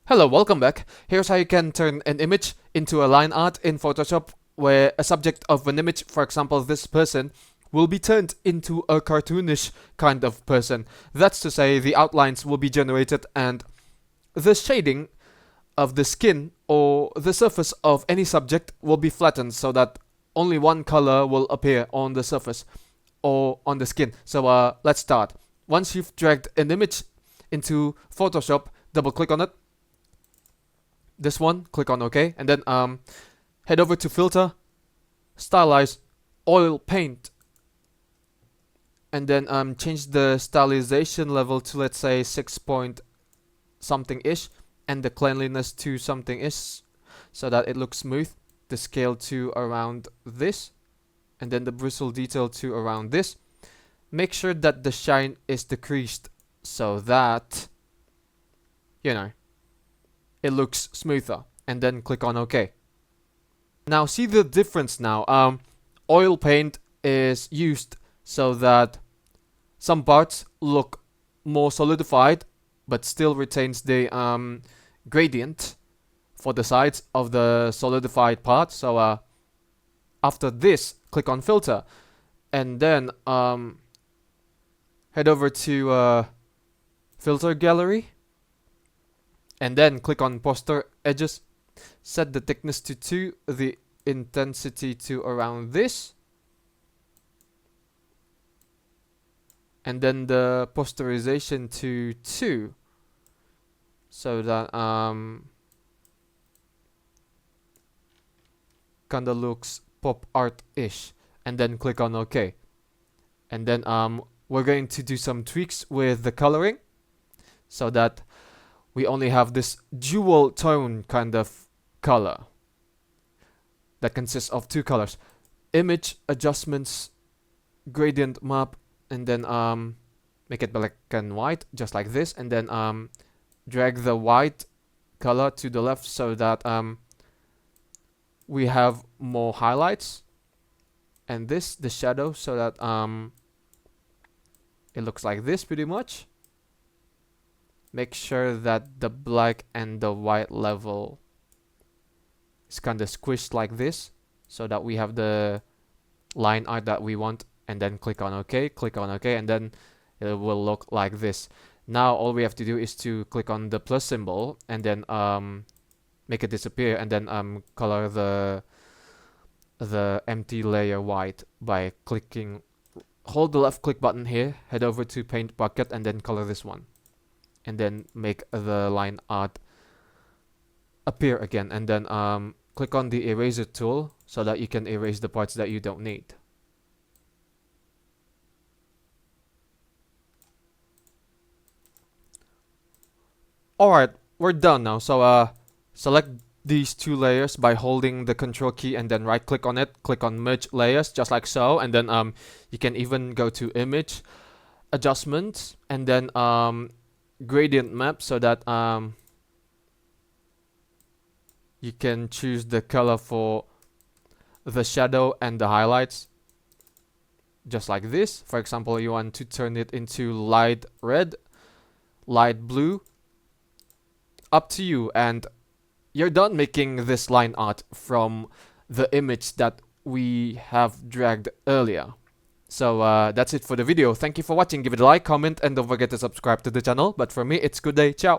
Hello, welcome back. Here's how you can turn an image into a line art in Photoshop, where a subject of an image, for example this person, will be turned into a cartoonish kind of person. That's to say, the outlines will be generated and the shading of the skin or the surface of any subject will be flattened so that only one color will appear on the surface or on the skin. So let's start. Once you've dragged an image into Photoshop, double click on it. This one, click on OK, and then head over to Filter, Stylize, Oil Paint, and then change the stylization level to, let's say, 6 point something ish, and the cleanliness to something ish, so that it looks smooth. The scale to around this, and then the bristle detail to around this. Make sure that the shine is decreased so that, you know, it looks smoother, and then click on OK. Now see the difference now. Oil paint is used so that some parts look more solidified but still retains the gradient for the sides of the solidified part. So after this, click on Filter, and then head over to Filter Gallery, and then click on Poster Edges. Set the thickness to 2, the intensity to around this, and then the posterization to 2, so that kinda looks pop art-ish, and then click on OK. And then we're going to do some tweaks with the coloring so that we only have this dual tone kind of color that consists of 2 colors. Image adjustments, gradient map, and then make it black and white, just like this, and then drag the white color to the left so that we have more highlights, and this, the shadow, so that it looks like this pretty much. Make sure that the black and the white level is kind of squished like this, so that we have the line art that we want, and then click on OK, and then it will look like this. Now all we have to do is to click on the plus symbol, and then make it disappear, and then color the empty layer white by clicking, hold the left click button here, head over to Paint Bucket, and then color this one, and then make the line art appear again, and then click on the eraser tool so that you can erase the parts that you don't need. Alright, we're done now. So select these 2 layers by holding the Control key and then right click on it, click on Merge Layers, just like so, and then you can even go to Image Adjustments, and then Gradient Map, so that you can choose the color for the shadow and the highlights, just like this. For example, you want to turn it into light red, light blue, up to you, and you're done making this line art from the image that we have dragged earlier. So that's it for the video. Thank you for watching. Give it a like, comment, and don't forget to subscribe to the channel. But for me, it's good day. Ciao.